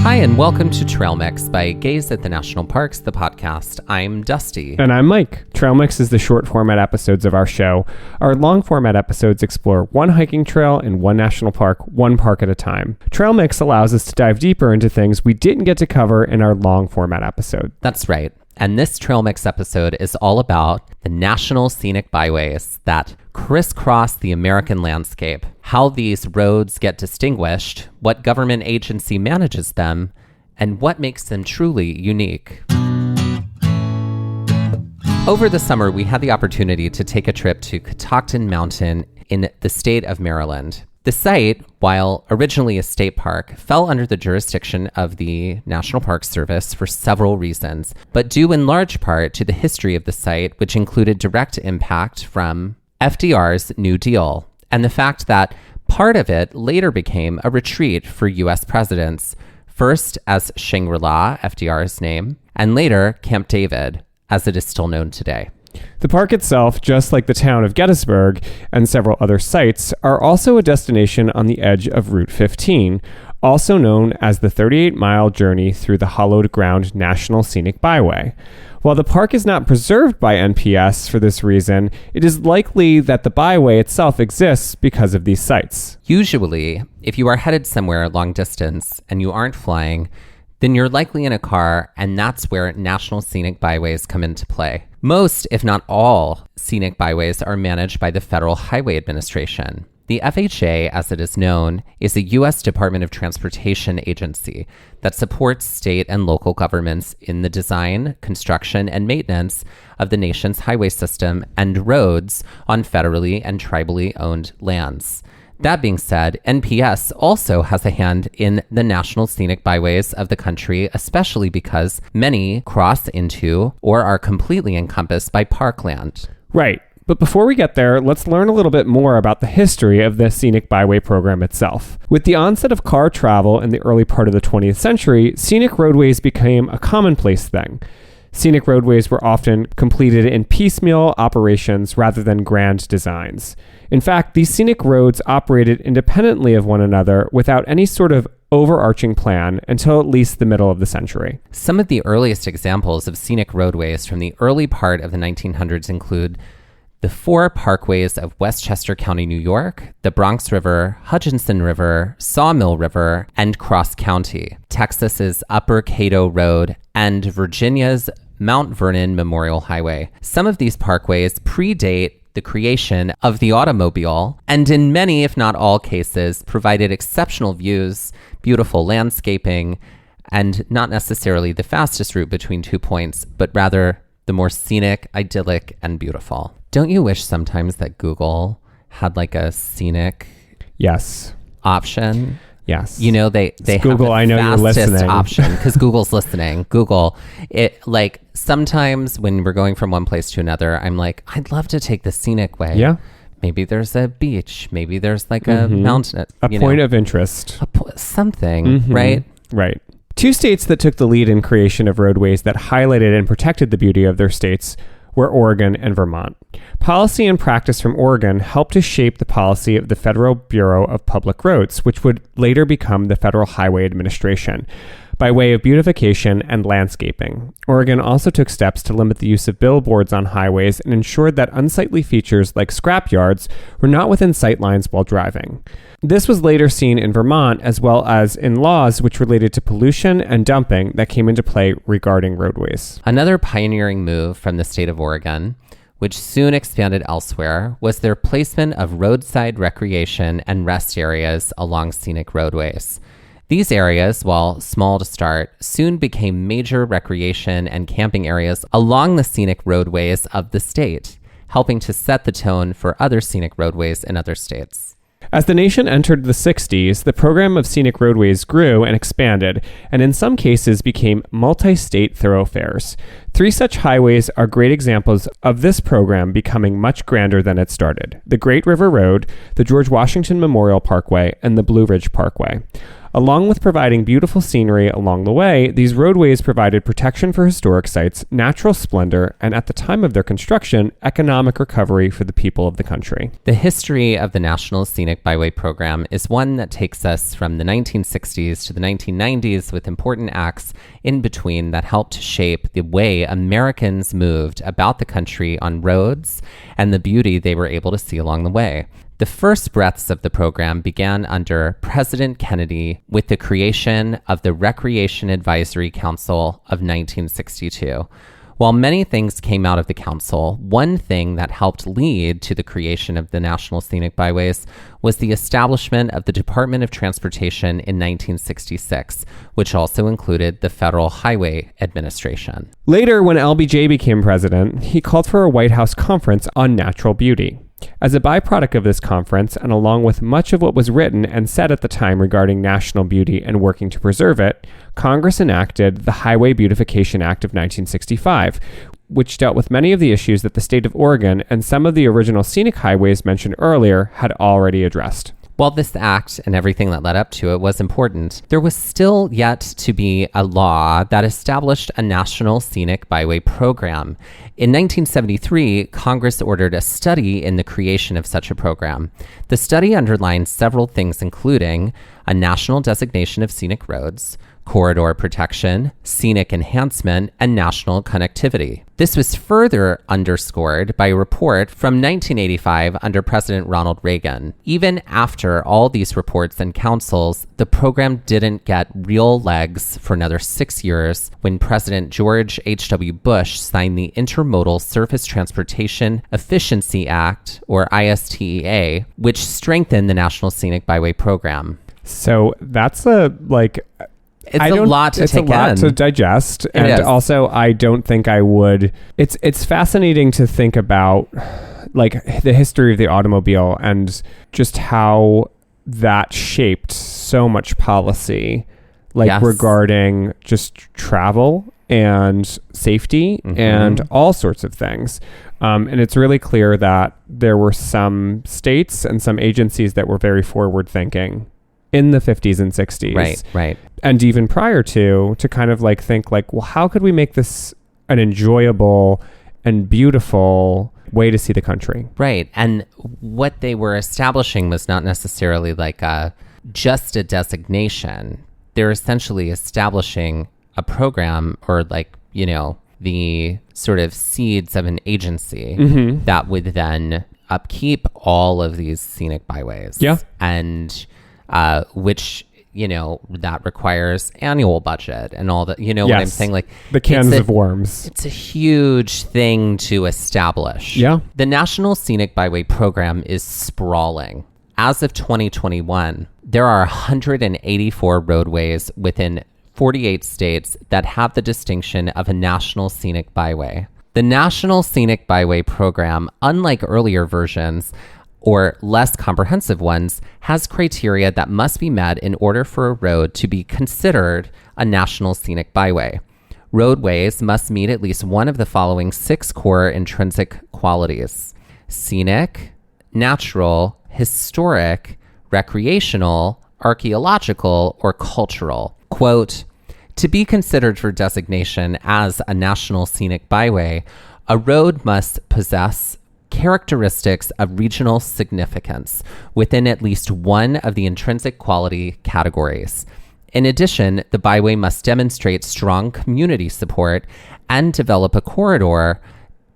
Hi, and welcome to Trail Mix by Gaze at the National Parks, the podcast. I'm Dusty. And I'm Mike. Trail Mix is the short format episodes of our show. Our long format episodes explore one hiking trail in one national park, one park at a time. Trail Mix allows us to dive deeper into things we didn't get to cover in our long format episode. That's right. And this Trail Mix episode is all about the National Scenic Byways that crisscross the American landscape, how these roads get distinguished, what government agency manages them, and what makes them truly unique. Over the summer, we had the opportunity to take a trip to Catoctin Mountain in the state of Maryland. The site, while originally a state park, fell under the jurisdiction of the National Park Service for several reasons, but due in large part to the history of the site, which included direct impact from FDR's New Deal, and the fact that part of it later became a retreat for U.S. presidents, first as Shangri-La, FDR's name, and later Camp David, as it is still known today. The park itself, just like the town of Gettysburg and several other sites, are also a destination on the edge of Route 15, also known as the 38-mile journey through the hollowed ground National Scenic Byway. While the park is not preserved by NPS for this reason, it is likely that the byway itself exists because of these sites. Usually, if you are headed somewhere long distance and you aren't flying, then you're likely in a car, and that's where National Scenic Byways come into play. Most, if not all, scenic byways are managed by the Federal Highway Administration. The FHA, as it is known, is a U.S. Department of Transportation agency that supports state and local governments in the design, construction, and maintenance of the nation's highway system and roads on federally and tribally owned lands. That being said, NPS also has a hand in the national scenic byways of the country, especially because many cross into or are completely encompassed by parkland. Right. But before we get there, let's learn a little bit more about the history of the Scenic Byway program itself. With the onset of car travel in the early part of the 20th century, scenic roadways became a commonplace thing. Scenic roadways were often completed in piecemeal operations rather than grand designs. In fact, these scenic roads operated independently of one another without any sort of overarching plan until at least the middle of the century. Some of the earliest examples of scenic roadways from the early part of the 1900s include the 4 parkways of Westchester County, New York, the Bronx River, Hutchinson River, Sawmill River, and Cross County, Texas's Upper Cato Road, and Virginia's Mount Vernon Memorial Highway. Some of these parkways predate the creation of the automobile, and in many, if not all cases, provided exceptional views, beautiful landscaping, and not necessarily the fastest route between 2 points, but rather the more scenic, idyllic, and beautiful. Don't you wish sometimes that Google had like a scenic option? Yes. You know, they have Google, the I know you're fastest listening. option because Google's listening. Google, it like sometimes when we're going from one place to another, I'm like, I'd love to take the scenic way. Yeah. Maybe there's a beach. Maybe there's like a mountain. A point of interest. Something, right? Right. 2 states that took the lead in creation of roadways that highlighted and protected the beauty of their states were Oregon and Vermont. Policy and practice from Oregon helped to shape the policy of the Federal Bureau of Public Roads, which would later become the Federal Highway Administration, by way of beautification and landscaping. Oregon also took steps to limit the use of billboards on highways and ensured that unsightly features like scrapyards were not within sight lines while driving. This was later seen in Vermont, as well as in laws which related to pollution and dumping that came into play regarding roadways. Another pioneering move from the state of Oregon, which soon expanded elsewhere, was their placement of roadside recreation and rest areas along scenic roadways. These areas, while small to start, soon became major recreation and camping areas along the scenic roadways of the state, helping to set the tone for other scenic roadways in other states. As the nation entered the 60s, the program of scenic roadways grew and expanded, and in some cases became multi-state thoroughfares. 3 such highways are great examples of this program becoming much grander than it started: the Great River Road, the George Washington Memorial Parkway, and the Blue Ridge Parkway. Along with providing beautiful scenery along the way, these roadways provided protection for historic sites, natural splendor, and at the time of their construction, economic recovery for the people of the country. The history of the National Scenic Byway program is one that takes us from the 1960s to the 1990s, with important acts in between that helped shape the way Americans moved about the country on roads and the beauty they were able to see along the way. The first breaths of the program began under President Kennedy with the creation of the Recreation Advisory Council of 1962. While many things came out of the council, one thing that helped lead to the creation of the National Scenic Byways was the establishment of the Department of Transportation in 1966, which also included the Federal Highway Administration. Later, when LBJ became president, he called for a White House conference on natural beauty. As a byproduct of this conference, and along with much of what was written and said at the time regarding national beauty and working to preserve it, Congress enacted the Highway Beautification Act of 1965, which dealt with many of the issues that the state of Oregon and some of the original scenic highways mentioned earlier had already addressed. While this act and everything that led up to it was important, there was still yet to be a law that established a National Scenic Byway program. In 1973, Congress ordered a study in the creation of such a program. The study underlined several things, including a national designation of scenic roads, corridor protection, scenic enhancement, and national connectivity. This was further underscored by a report from 1985 under President Ronald Reagan. Even after all these reports and councils, the program didn't get real legs for another 6 years when President George H.W. Bush signed the Intermodal Surface Transportation Efficiency Act, or ISTEA, which strengthened the National Scenic Byway program. So that's It's a lot to take in. It's a lot to digest. And also, I don't think I would... It's fascinating to think about the history of the automobile and just how that shaped so much policy, regarding just travel and safety and all sorts of things. And it's really clear that there were some states and some agencies that were very forward-thinking in the 50s and 60s. Right. And even prior to kind of think well, how could we make this an enjoyable and beautiful way to see the country? Right. And what they were establishing was not necessarily just a designation. They're essentially establishing a program or the sort of seeds of an agency that would then upkeep all of these scenic byways. Yeah. And which, that requires annual budget and all that, what I'm saying? The cans of worms. It's a huge thing to establish. Yeah. The National Scenic Byway program is sprawling. As of 2021, there are 184 roadways within 48 states that have the distinction of a National Scenic Byway. The National Scenic Byway program, unlike earlier versions, or less comprehensive ones, has criteria that must be met in order for a road to be considered a National Scenic Byway. Roadways must meet at least one of the following 6 core intrinsic qualities: scenic, natural, historic, recreational, archaeological, or cultural. Quote, to be considered for designation as a National Scenic Byway, a road must possess characteristics of regional significance within at least one of the intrinsic quality categories. In addition, the byway must demonstrate strong community support and develop a corridor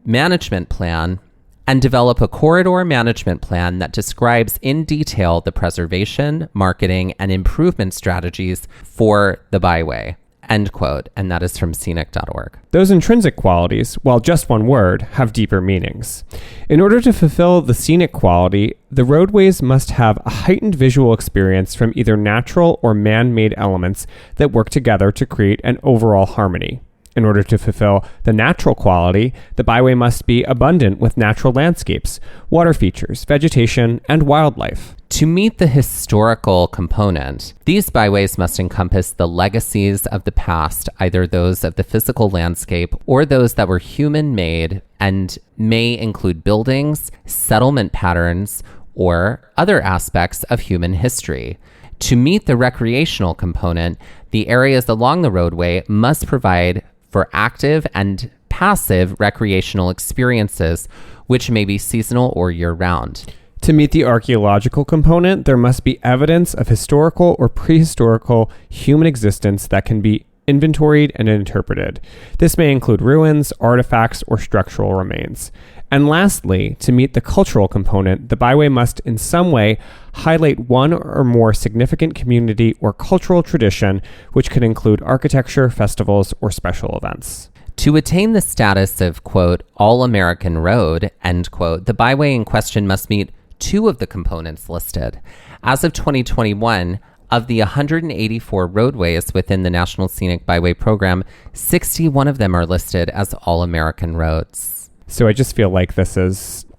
management plan that describes in detail the preservation, marketing, and improvement strategies for the byway. End quote. And that is from scenic.org. Those intrinsic qualities, while just one word, have deeper meanings. In order to fulfill the scenic quality, the roadways must have a heightened visual experience from either natural or man-made elements that work together to create an overall harmony. In order to fulfill the natural quality, the byway must be abundant with natural landscapes, water features, vegetation, and wildlife. To meet the historical component, these byways must encompass the legacies of the past, either those of the physical landscape or those that were human-made, and may include buildings, settlement patterns, or other aspects of human history. To meet the recreational component, the areas along the roadway must provide for active and passive recreational experiences, which may be seasonal or year-round. To meet the archaeological component, there must be evidence of historical or prehistorical human existence that can be inventoried and interpreted. This may include ruins, artifacts, or structural remains. And lastly, to meet the cultural component, the byway must in some way highlight one or more significant community or cultural tradition, which could include architecture, festivals, or special events. To attain the status of, quote, all-American road, end quote, the byway in question must meet two of the components listed. As of 2021, of the 184 roadways within the National Scenic Byway program, 61 of them are listed as all-American roads. So I just feel like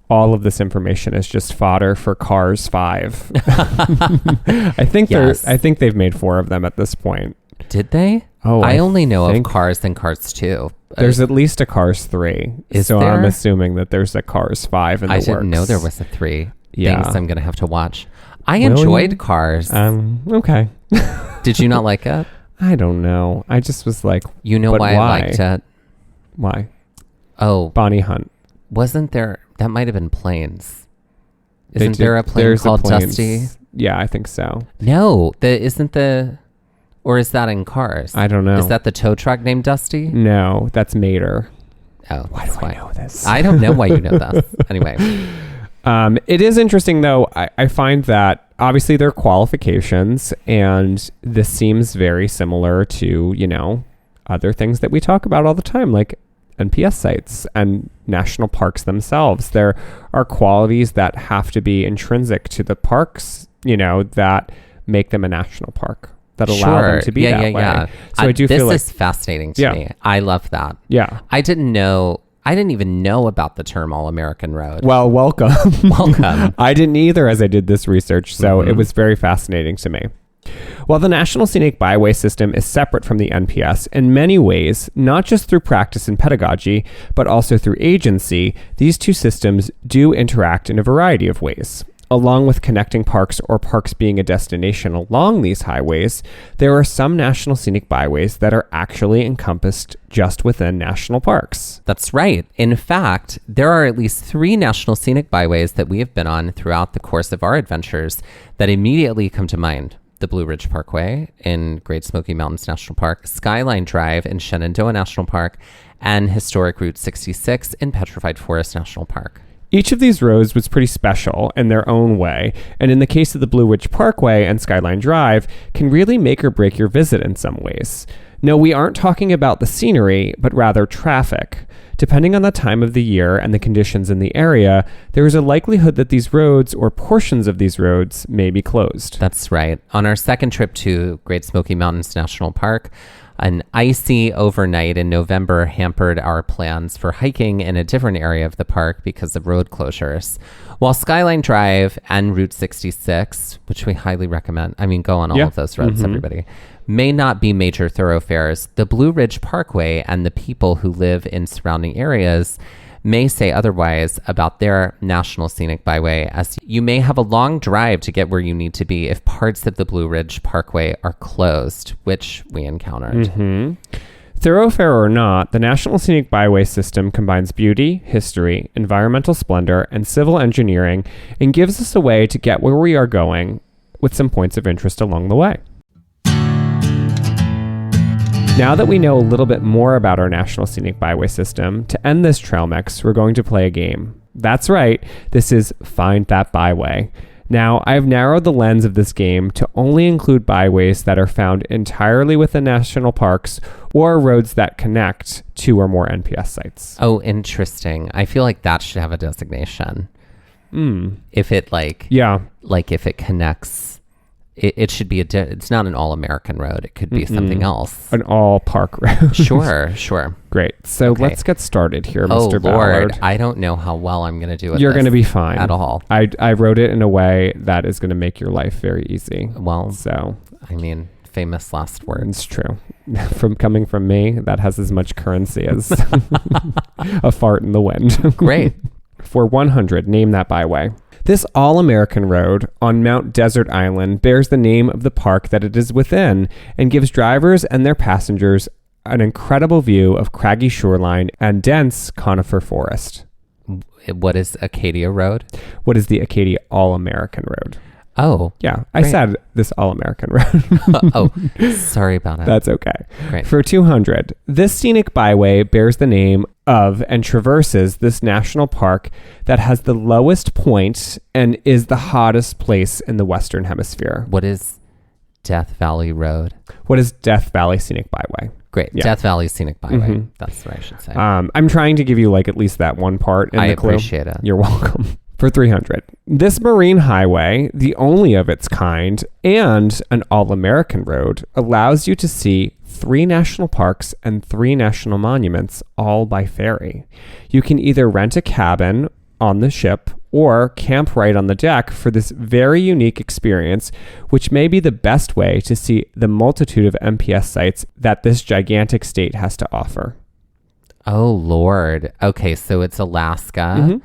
all of this information is just fodder for Cars 5. I think they've made 4 of them at this point. Did they? Oh, I only know of Cars and Cars 2. There's at least a Cars 3. So there? I'm assuming that there's a Cars 5 in the works. I didn't know there was a 3. Yeah. Things I'm going to have to watch. I enjoyed Cars. Okay. Did you not like it? I don't know. I just was like, you know why I liked it? Why? Oh. Bonnie Hunt. Wasn't there? That might have been Planes. Isn't there a plane called Dusty? Yeah, I think so. No. Or is that in Cars? I don't know. Is that the tow truck named Dusty? No, that's Mater. Oh, why do I know this? I don't know why you know this. Anyway. It is interesting, though. I find that obviously there are qualifications, and this seems very similar to, other things that we talk about all the time, like NPS sites and national parks themselves. There are qualities that have to be intrinsic to the parks, that make them a national park, that allow them to be that way. Yeah. So I do feel like this is fascinating to me. I love that. Yeah. I didn't even know about the term All-American Road. Well, welcome. Welcome. I didn't either as I did this research, so it was very fascinating to me. While the National Scenic Byway system is separate from the NPS in many ways, not just through practice and pedagogy, but also through agency, these two systems do interact in a variety of ways. Along with connecting parks or parks being a destination along these highways, there are some National Scenic Byways that are actually encompassed just within national parks. That's right. In fact, there are at least 3 National Scenic Byways that we have been on throughout the course of our adventures that immediately come to mind. The Blue Ridge Parkway in Great Smoky Mountains National Park, Skyline Drive in Shenandoah National Park, and Historic Route 66 in Petrified Forest National Park. Each of these roads was pretty special in their own way, and in the case of the Blue Ridge Parkway and Skyline Drive, can really make or break your visit in some ways. No, we aren't talking about the scenery, but rather traffic. Depending on the time of the year and the conditions in the area, there is a likelihood that these roads or portions of these roads may be closed. That's right. On our second trip to Great Smoky Mountains National Park, an icy overnight in November hampered our plans for hiking in a different area of the park because of road closures. While Skyline Drive and Route 66, which we highly recommend, go on all of those roads, everybody, may not be major thoroughfares, the Blue Ridge Parkway and the people who live in surrounding areas may say otherwise about their National Scenic Byway, as you may have a long drive to get where you need to be if parts of the Blue Ridge Parkway are closed, which we encountered. Thoroughfare or not, the National Scenic Byway system combines beauty, history, environmental splendor, and civil engineering, and gives us a way to get where we are going with some points of interest along the way. Now that we know a little bit more about our National Scenic Byway system, to end this trail mix, we're going to play a game. That's right, this is Find That Byway. Now, I've narrowed the lens of this game to only include byways that are found entirely within national parks or roads that connect 2 or more NPS sites. Oh, interesting. I feel like that should have a designation. If it if it connects, it should be it's not an all-American road. It could be something else. An all-park road. Sure. Great. So let's get started here, Mr. Lord, Ballard. I don't know how well I'm going to do it. You're going to be fine. At all. I wrote it in a way that is going to make your life very easy. Well, so famous last words. It's true. Coming from me, that has as much currency as a fart in the wind. Great. For 100, name that byway. This all-American road on Mount Desert Island bears the name of the park that it is within and gives drivers and their passengers an incredible view of craggy shoreline and dense conifer forest. What is Acadia Road? What is the Acadia All-American Road? Oh. Yeah, I said this All-American Road. Oh, sorry about it. That's okay. Great. For 200, this scenic byway bears the name of and traverses this national park that has the lowest point and is the hottest place in the Western Hemisphere. What is Death Valley Road? What is Death Valley Scenic Byway? Great. Yeah. Death Valley Scenic Byway. Mm-hmm. That's what I should say. I'm trying to give you like at least that one part in the clue. I appreciate it. You're welcome. For 300, this marine highway, the only of its kind, and an all-American road, allows you to see 3 national parks and 3 national monuments, all by ferry. You can either rent a cabin on the ship or camp right on the deck for this very unique experience, which may be the best way to see the multitude of MPS sites that this gigantic state has to offer. Oh, Lord. Okay, so it's Alaska. Mm-hmm.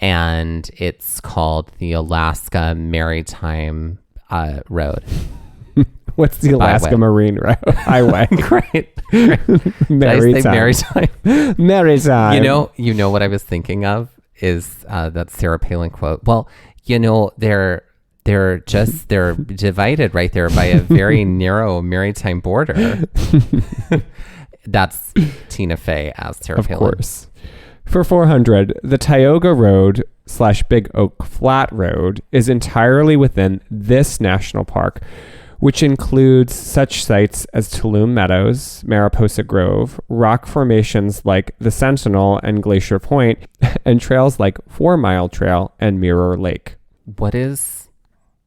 And it's called the Alaska Maritime Road. What's the Alaska Marine Highway? Great. Maritime. Did I say maritime? Maritime. You know what I was thinking of is that Sarah Palin quote. Well, they're divided right there by a very narrow maritime border. That's Tina Fey as Sarah Palin. Of course. For 400, the Tioga Road / Big Oak Flat Road is entirely within this national park, which includes such sites as Tulum Meadows, Mariposa Grove, rock formations like the Sentinel and Glacier Point, and trails like 4 Mile Trail and Mirror Lake. What is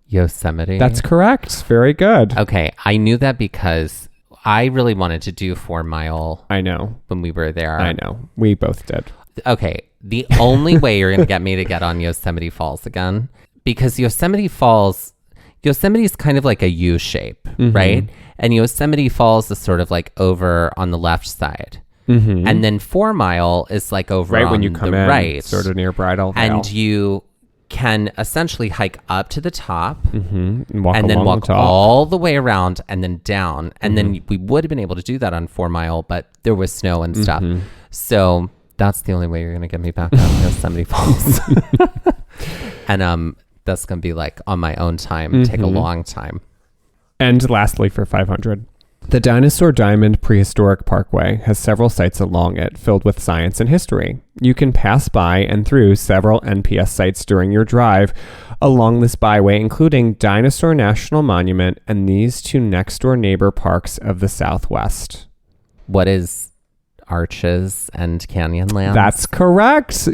Yosemite? That's correct. Very good. Okay, I knew that because I really wanted to do 4 Mile. I know. When we were there. I know. We both did. Okay, the only way you're going to get me to get on Yosemite Falls again, because Yosemite is kind of like a U shape, mm-hmm. right? And Yosemite Falls is sort of like over on the left side. Mm-hmm. And then 4 Mile is like over right on when you come the in, right. Sort of near Bridal Veil. And you can essentially hike up to the top mm-hmm. and then walk all the way around and then down. And mm-hmm. then we would have been able to do that on 4 Mile, but there was snow and stuff. Mm-hmm. So that's the only way you're going to get me back on Yosemite Falls. And that's going to be like on my own time, mm-hmm. take a long time. And lastly, for 500, the Dinosaur Diamond Prehistoric Parkway has several sites along it filled with science and history. You can pass by and through several NPS sites during your drive along this byway, including Dinosaur National Monument and these 2 next-door neighbor parks of the Southwest. What is Arches and Canyonlands? That's correct.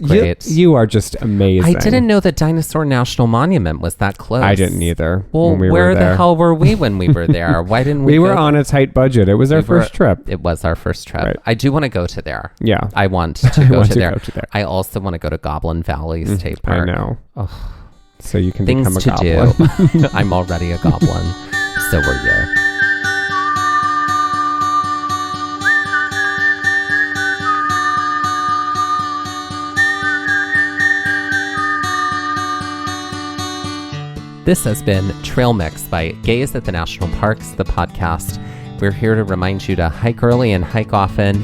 You are just amazing. I didn't know that Dinosaur National Monument was that close. I didn't either. Well, where the hell were we when we were there? Why didn't we? We were on a tight budget. It was our first trip. It was our first trip. Right. I do want to go to there. Yeah. I want to go to there. I also want to go to Goblin Valley State Park. I know. Oh, so you can become a goblin. Do. I'm already a goblin. So were you. This has been Trail Mix by Gaze at the National Parks, the podcast. We're here to remind you to hike early and hike often,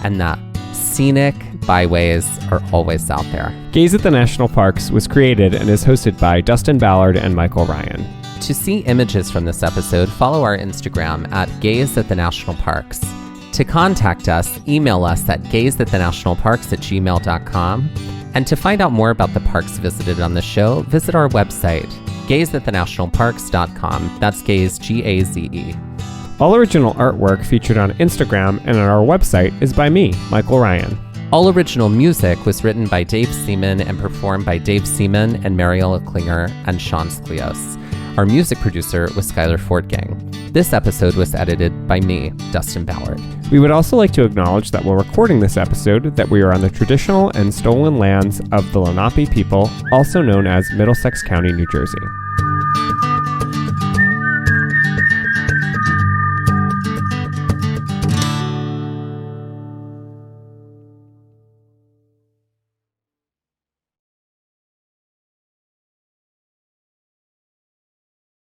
and that scenic byways are always out there. Gaze at the National Parks was created and is hosted by Dustin Ballard and Michael Ryan. To see images from this episode, follow our Instagram at Gaze at the National Parks. To contact us, email us at gazeatthenationalparks@gmail.com. And to find out more about the parks visited on the show, visit our website, gazeatthenationalparks.com. That's Gaze, G-A-Z-E. All original artwork featured on Instagram and on our website is by me, Michael Ryan. All original music was written by Dave Seaman and performed by Dave Seaman and Mariella Klinger and Sean Sklios. Our music producer was Skyler Fortgang. This episode was edited by me, Dustin Ballard. We would also like to acknowledge that while recording this episode, that we are on the traditional and stolen lands of the Lenape people, also known as Middlesex County, New Jersey.